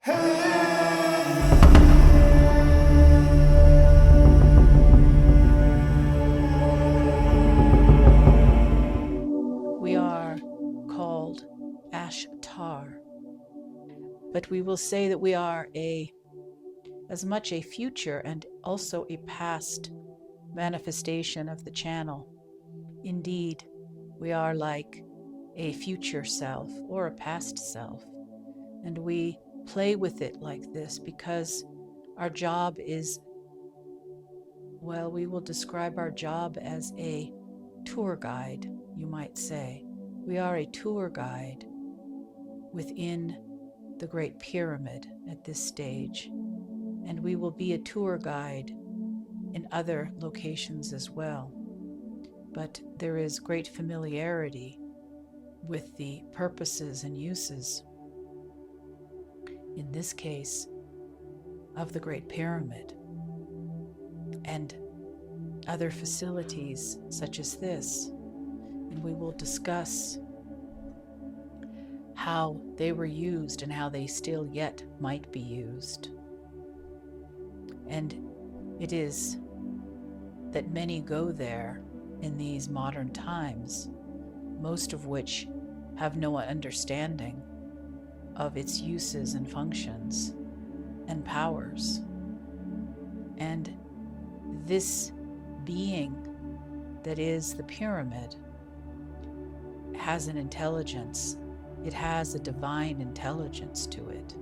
We are called Ashtar, but we will say that we are as much a future and also a past manifestation of the channel. Indeed, we are like a future self or a past self, and we play with it like this because our job is, well, we will describe our job as a tour guide, you might say. We are a tour guide within the Great Pyramid at this stage, and we will be a tour guide in other locations as well. But there is great familiarity with the purposes and uses, in this case, of the Great Pyramid and other facilities such as this. And we will discuss how they were used and how they still yet might be used. And it is that many go there in these modern times, most of which have no understanding of its uses and functions and powers. And this being that is the pyramid has an intelligence. It has a divine intelligence to it.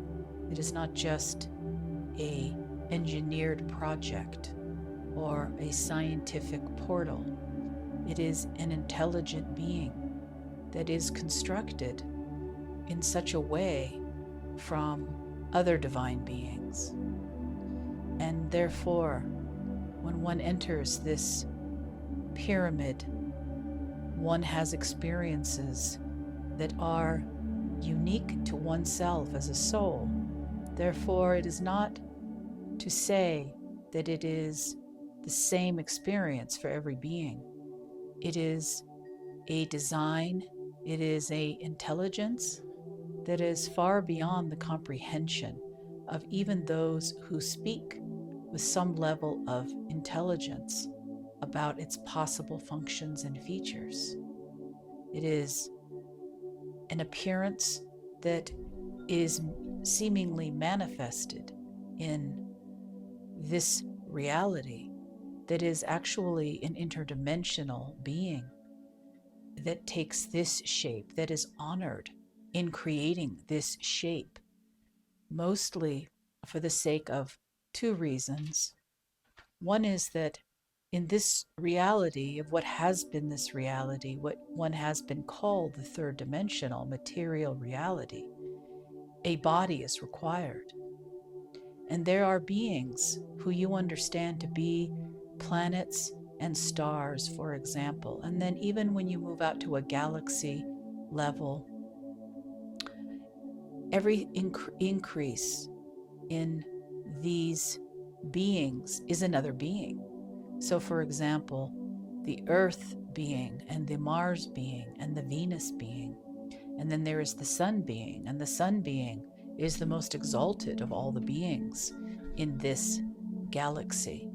It is not just an engineered project or a scientific portal. It is an intelligent being that is constructed in such a way from other divine beings. And therefore, when one enters this pyramid, one has experiences that are unique to oneself as a soul. Therefore, it is not to say that it is the same experience for every being. It is a design, it is an intelligence that is far beyond the comprehension of even those who speak with some level of intelligence about its possible functions and features. It is an appearance that is seemingly manifested in this reality that is actually an interdimensional being that takes this shape, that is honored in creating this shape, mostly for the sake of two reasons. One is that in this reality of what has been this reality, what one has been called the third dimensional material reality, a body is required. And there are beings who you understand to be planets and stars, for example. And then even when you move out to a galaxy level, every increase in these beings is another being. So for example, the Earth being and the Mars being and the Venus being, and then there is the Sun being, and the Sun being is the most exalted of all the beings in this galaxy.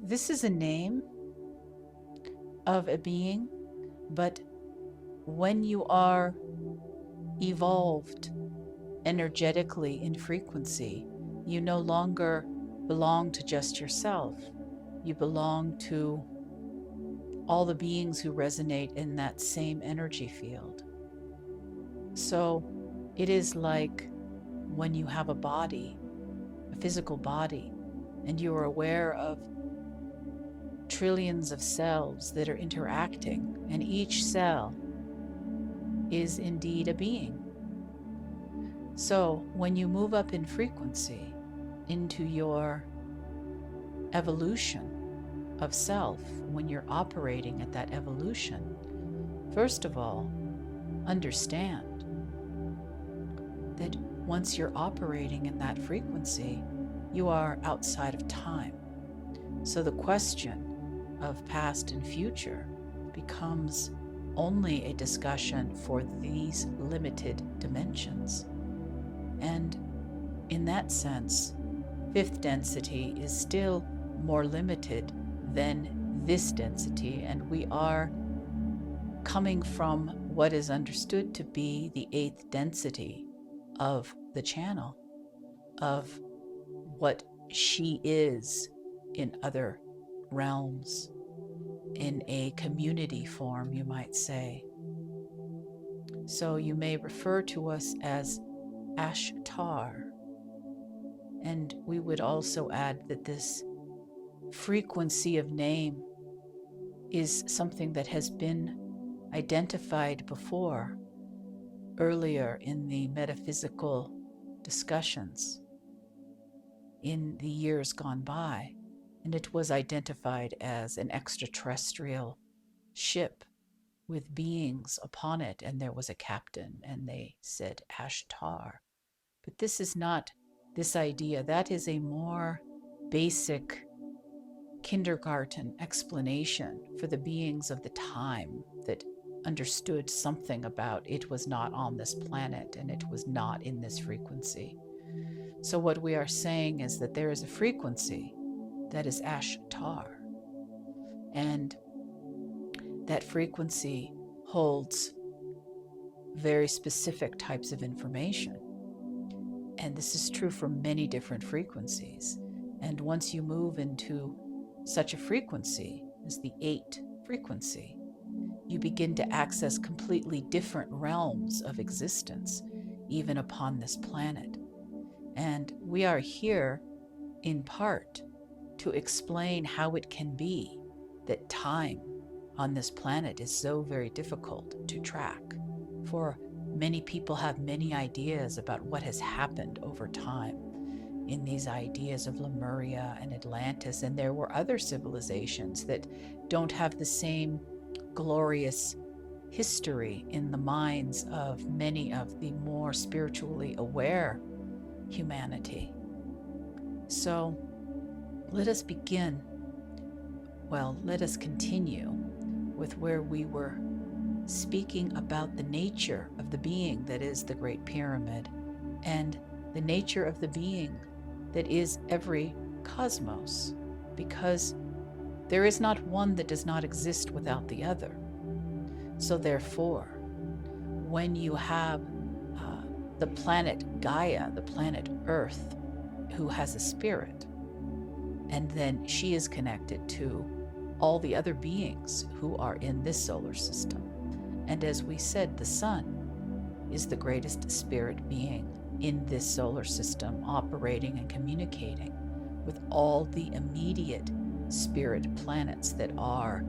This is a name of a being, but when you are evolved energetically in frequency, you no longer belong to just yourself. You belong to all the beings who resonate in that same energy field. So it is like when you have a body, a physical body, and you are aware of trillions of cells that are interacting, and each cell is indeed a being. So when you move up in frequency into your evolution of self, when you're operating at that evolution, first of all, understand that once you're operating in that frequency, you are outside of time. So the question of past and future becomes only a discussion for these limited dimensions. And in that sense, fifth density is still more limited than this density, and we are coming from what is understood to be the eighth density of the channel, of what she is in other realms, in a community form, you might say. So you may refer to us as Ashtar. And we would also add that this frequency of name is something that has been identified before, earlier in the metaphysical discussions in the years gone by. And it was identified as an extraterrestrial ship with beings upon it, and there was a captain, and they said Ashtar. But this is not this idea. That is a more basic kindergarten explanation for the beings of the time that understood something about it was not on this planet and it was not in this frequency. So what we are saying is that there is a frequency that is Ashtar, and that frequency holds very specific types of information. And this is true for many different frequencies. And once you move into such a frequency as the 8 frequency, you begin to access completely different realms of existence, even upon this planet. And we are here in part to explain how it can be that time on this planet is so very difficult to track. For many people have many ideas about what has happened over time in these ideas of Lemuria and Atlantis, and there were other civilizations that don't have the same glorious history in the minds of many of the more spiritually aware humanity. So let us begin, let us continue with where we were speaking about the nature of the being that is the Great Pyramid, and the nature of the being that is every cosmos, because there is not one that does not exist without the other. So therefore, when you have the planet Gaia, the planet Earth, who has a spirit, and then she is connected to all the other beings who are in this solar system. And as we said, the sun is the greatest spirit being in this solar system, operating and communicating with all the immediate spirit planets that are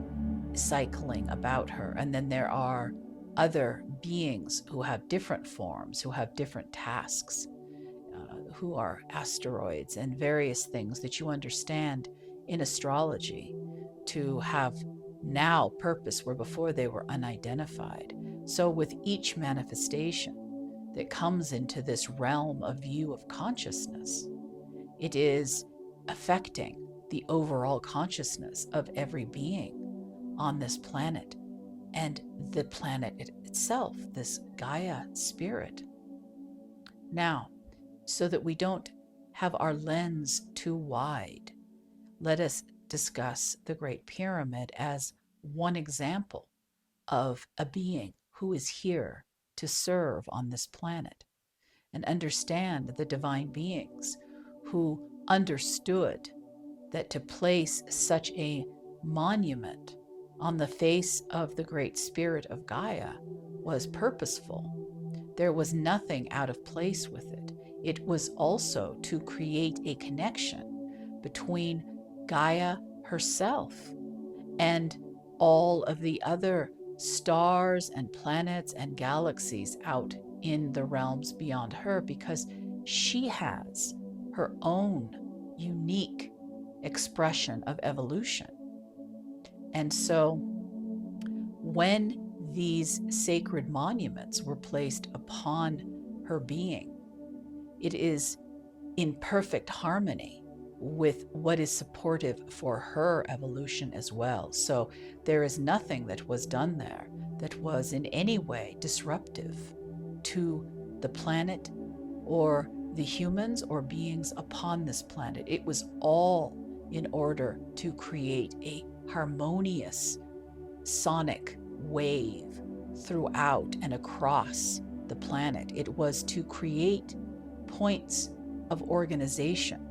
cycling about her. And then there are other beings who have different forms, who have different tasks, who are asteroids and various things that you understand in astrology to have now purpose where before they were unidentified. So with each manifestation that comes into this realm of view of consciousness, it is affecting the overall consciousness of every being on this planet and the planet itself, this Gaia spirit. Now, so that we don't have our lens too wide, let us discuss the Great Pyramid as one example of a being who is here to serve on this planet, and understand the divine beings who understood that to place such a monument on the face of the Great Spirit of Gaia was purposeful. There was nothing out of place with it. It was also to create a connection between Gaia herself and all of the other stars and planets and galaxies out in the realms beyond her, because she has her own unique expression of evolution. And so when these sacred monuments were placed upon her being, it is in perfect harmony with what is supportive for her evolution as well. So there is nothing that was done there that was in any way disruptive to the planet or the humans or beings upon this planet. It was all in order to create a harmonious sonic wave throughout and across the planet. It was to create points of organization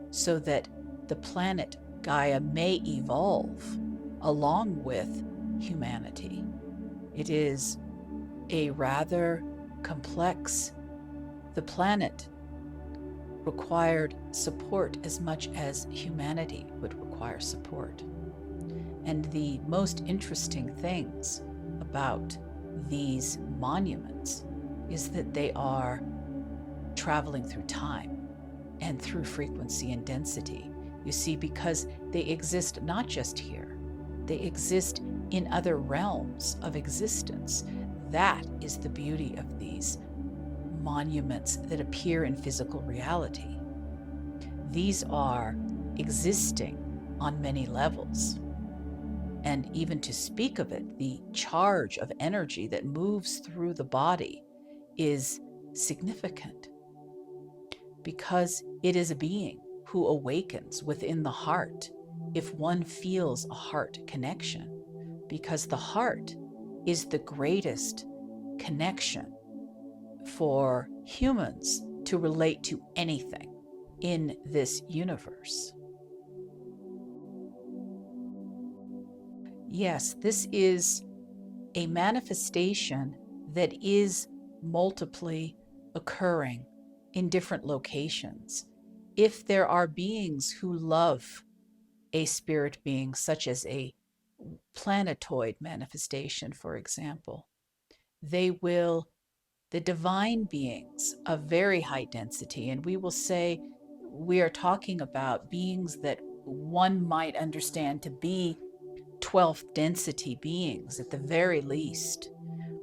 so that the planet Gaia may evolve along with humanity. It is a rather complex. The planet required support as much as humanity would require support. And the most interesting things about these monuments is that they are traveling through time and through frequency and density. You see, because they exist not just here, they exist in other realms of existence. That is the beauty of these monuments that appear in physical reality. These are existing on many levels. And even to speak of it, the charge of energy that moves through the body is significant because it is a being who awakens within the heart if one feels a heart connection, because the heart is the greatest connection for humans to relate to anything in this universe. Yes, this is a manifestation that is multiply occurring in different locations. If there are beings who love a spirit being, such as a planetoid manifestation, for example, the divine beings of very high density, and we will say we are talking about beings that one might understand to be 12th density beings at the very least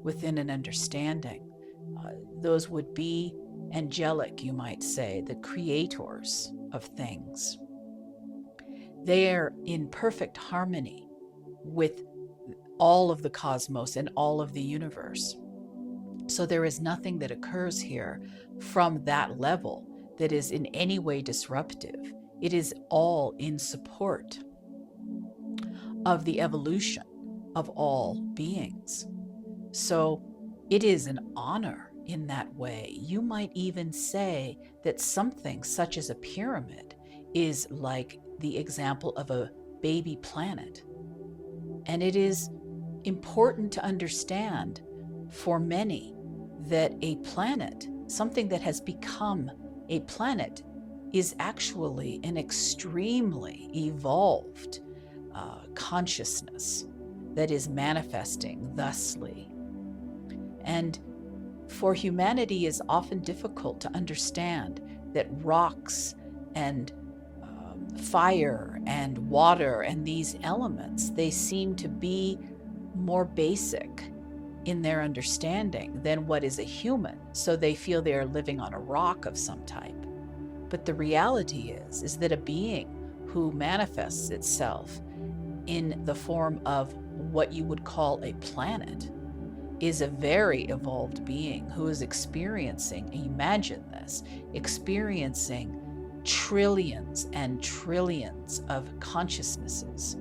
within an understanding. Those would be angelic, you might say, the creators of things. They are in perfect harmony with all of the cosmos and all of the universe. So there is nothing that occurs here from that level that is in any way disruptive. It is all in support of the evolution of all beings. So it is an honor in that way. You might even say that something such as a pyramid is like the example of a baby planet. And it is important to understand for many that a planet, something that has become a planet, is actually an extremely evolved consciousness that is manifesting thusly. And for humanity, it is often difficult to understand that rocks and fire and water and these elements, they seem to be more basic in their understanding than what is a human. So they feel they are living on a rock of some type. But the reality is that a being who manifests itself in the form of what you would call a planet is a very evolved being who is experiencing, imagine this, experiencing trillions and trillions of consciousnesses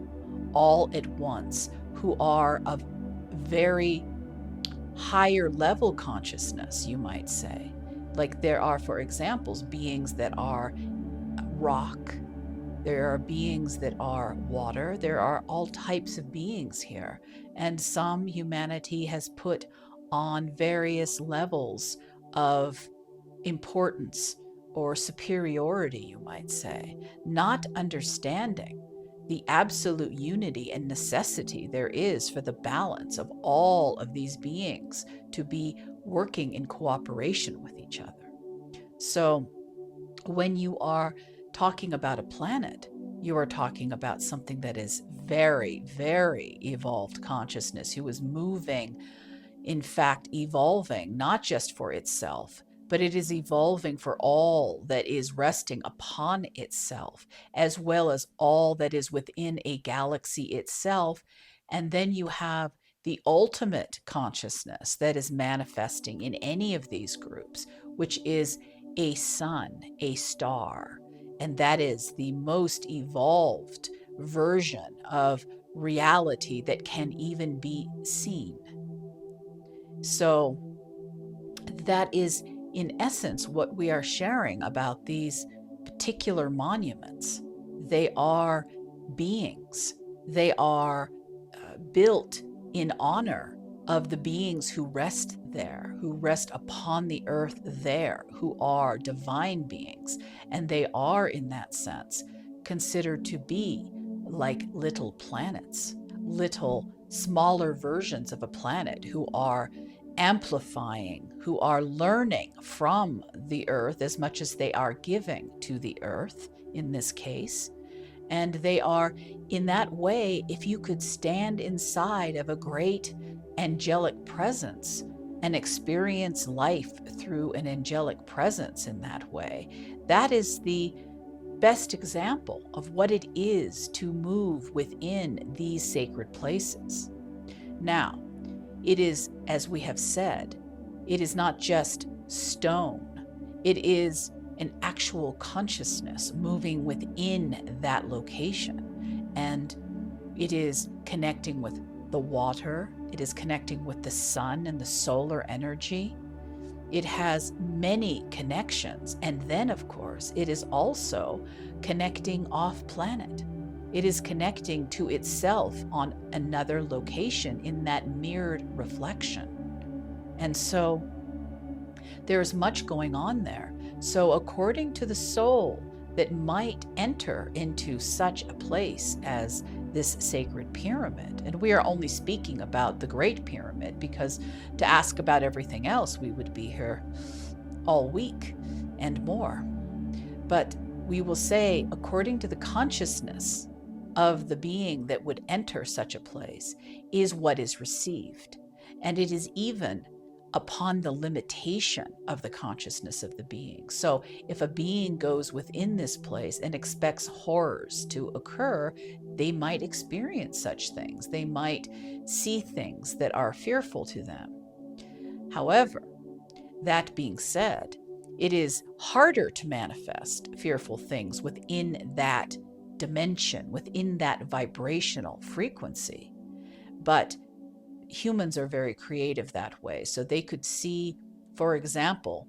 all at once, who are of very higher level consciousness, you might say. Like there are, for examples, beings that are rock. There are beings that are water. There are all types of beings here. And some humanity has put on various levels of importance or superiority, you might say, not understanding the absolute unity and necessity there is for the balance of all of these beings to be working in cooperation with each other. So when you are talking about a planet, you are talking about something that is very, very evolved consciousness, who is moving, in fact, evolving, not just for itself, but it is evolving for all that is resting upon itself, as well as all that is within a galaxy itself. And then you have the ultimate consciousness that is manifesting in any of these groups, which is a sun, a star, and that is the most evolved version of reality that can even be seen. So that is, in essence, what we are sharing about these particular monuments. They are beings. They are built in honor of the beings who rest there, who rest upon the earth there, who are divine beings. And they are, in that sense, considered to be like little planets, little smaller versions of a planet who are amplifying, who are learning from the earth as much as they are giving to the earth in this case. And they are, in that way, if you could stand inside of a great angelic presence and experience life through an angelic presence in that way, that is the best example of what it is to move within these sacred places. Now, it is, as we have said, it is not just stone. It is an actual consciousness moving within that location. And it is connecting with the water. It is connecting with the sun and the solar energy. It has many connections. And then, of course, it is also connecting off planet. It is connecting to itself on another location in that mirrored reflection. And so there's much going on there. So according to the soul that might enter into such a place as this sacred pyramid, and we are only speaking about the Great Pyramid, because to ask about everything else, we would be here all week and more. But we will say, according to the consciousness of the being that would enter such a place, is what is received. And it is even upon the limitation of the consciousness of the being. So if a being goes within this place and expects horrors to occur, they might experience such things. They might see things that are fearful to them. However, that being said, it is harder to manifest fearful things within that dimension, within that vibrational frequency. But humans are very creative that way. So they could see, for example,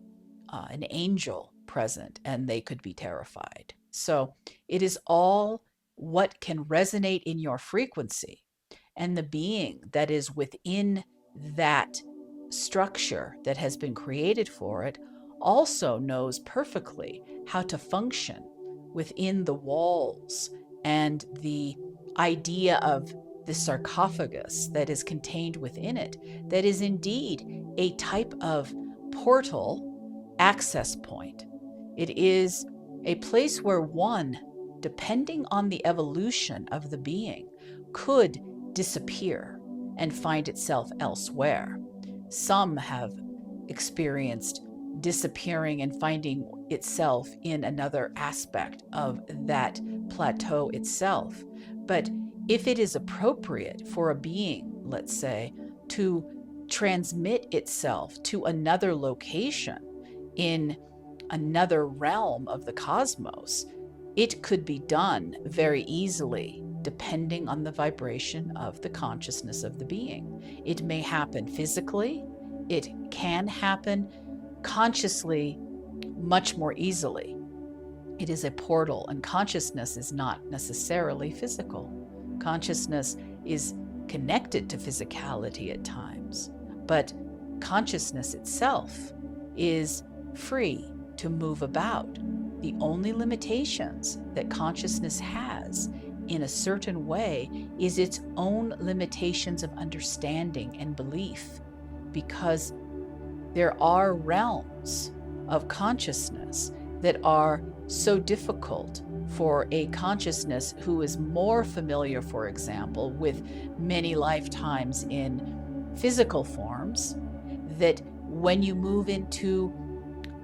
an angel present and they could be terrified. So it is all what can resonate in your frequency. And the being that is within that structure that has been created for it also knows perfectly how to function within the walls and the idea of the sarcophagus that is contained within it, that is indeed a type of portal access point. It is a place where one, depending on the evolution of the being, could disappear and find itself elsewhere. Some have experienced disappearing and finding itself in another aspect of that plateau itself. But if it is appropriate for a being, let's say, to transmit itself to another location in another realm of the cosmos, it could be done very easily, depending on the vibration of the consciousness of the being. It may happen physically. It can happen consciously much more easily. It is a portal, and consciousness is not necessarily physical. Consciousness is connected to physicality at times, but consciousness itself is free to move about. The only limitations that consciousness has in a certain way is its own limitations of understanding and belief, because there are realms of consciousness that are so difficult for a consciousness who is more familiar, for example, with many lifetimes in physical forms, that when you move into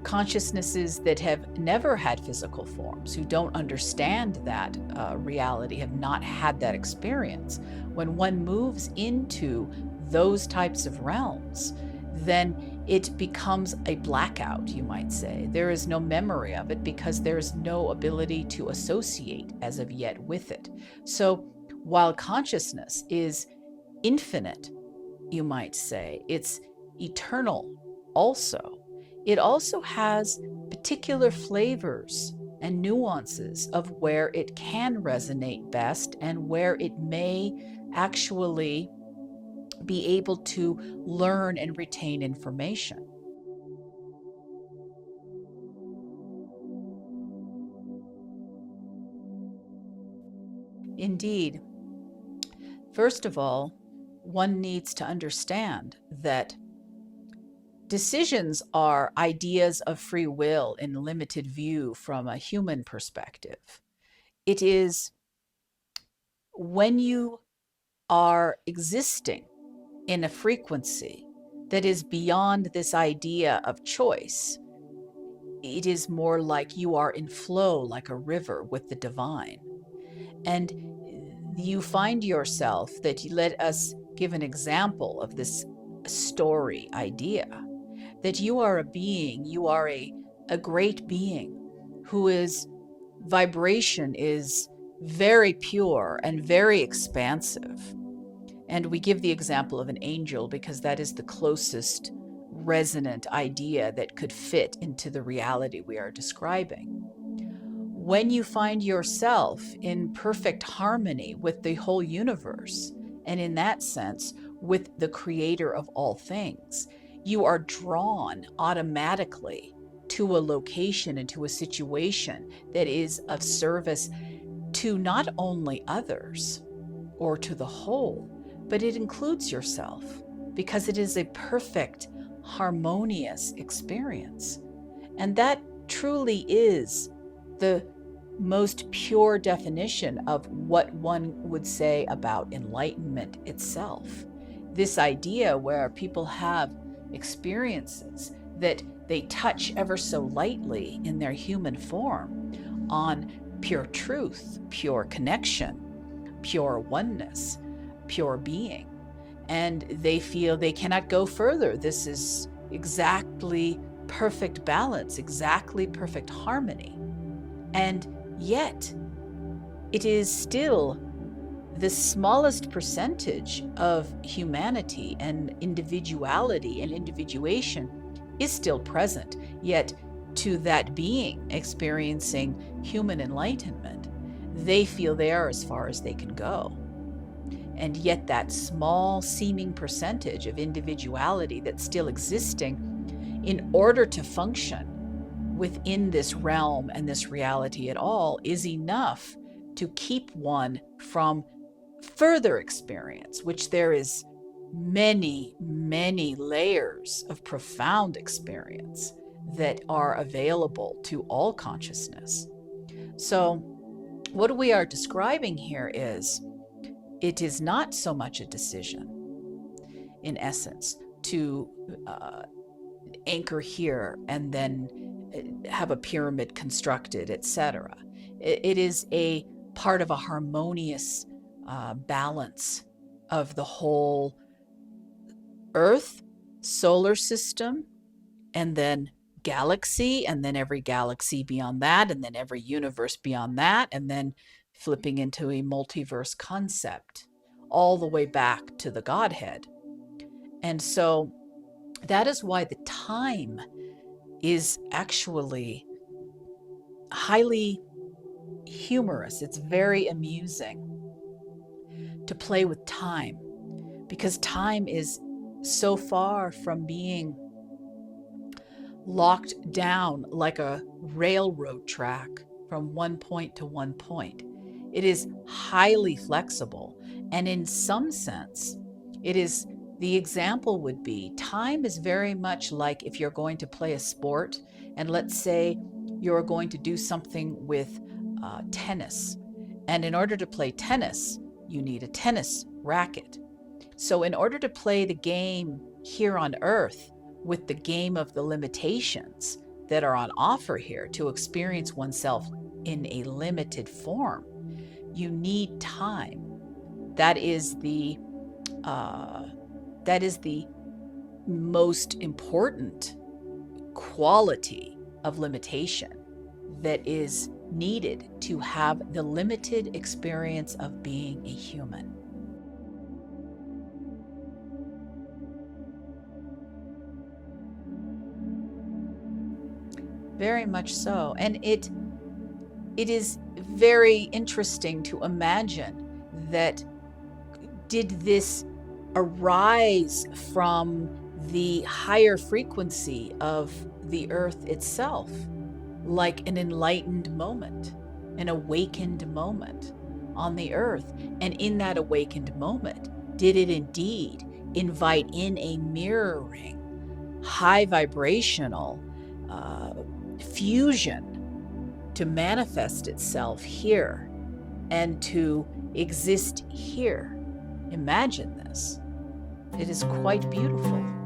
consciousnesses that have never had physical forms, who don't understand that reality, have not had that experience, when one moves into those types of realms, then it becomes a blackout, you might say. There is no memory of it because there is no ability to associate as of yet with it. So while consciousness is infinite, you might say, it's eternal also, it also has particular flavors and nuances of where it can resonate best and where it may actually be able to learn and retain information. Indeed, first of all, one needs to understand that decisions are ideas of free will in limited view from a human perspective. It is when you are existing in a frequency that is beyond this idea of choice. It is more like you are in flow, like a river with the divine. And you find yourself that, let us give an example of this story idea, that you are a being, you are a great being whose vibration is very pure and very expansive. And we give the example of an angel because that is the closest resonant idea that could fit into the reality we are describing. When you find yourself in perfect harmony with the whole universe, and in that sense, with the creator of all things, you are drawn automatically to a location and to a situation that is of service to not only others or to the whole, but it includes yourself because it is a perfect, harmonious experience. And that truly is the most pure definition of what one would say about enlightenment itself. This idea where people have experiences that they touch ever so lightly in their human form on pure truth, pure connection, pure oneness, pure being. And they feel they cannot go further. This is exactly perfect balance, exactly perfect harmony. And yet, it is still the smallest percentage of humanity and individuality and individuation is still present. Yet, to that being experiencing human enlightenment, they feel they are as far as they can go. And yet that small seeming percentage of individuality that's still existing, in order to function within this realm and this reality at all, is enough to keep one from further experience, which there is many, many layers of profound experience that are available to all consciousness. So what we are describing here is, it is not so much a decision, in essence, to anchor here and then have a pyramid constructed, etc. It is a part of a harmonious balance of the whole Earth, solar system, and then galaxy, and then every galaxy beyond that, and then every universe beyond that, and then flipping into a multiverse concept, all the way back to the Godhead. And so that is why the time is actually highly humorous. It's very amusing to play with time, because time is so far from being locked down like a railroad track from one point to one point. It is highly flexible. And in some sense, it is, the example would be, time is very much like if you're going to play a sport, and let's say you're going to do something with tennis. And in order to play tennis, you need a tennis racket. So in order to play the game here on Earth with the game of the limitations that are on offer here, to experience oneself in a limited form, you need time. That is the That is the most important quality of limitation that is needed to have the limited experience of being a human. Very much so. And it is very interesting to imagine that did this arise from the higher frequency of the earth itself, like an enlightened moment, an awakened moment on the earth? And in that awakened moment, did it indeed invite in a mirroring, high vibrational fusion to manifest itself here and to exist here? Imagine this. It is quite beautiful.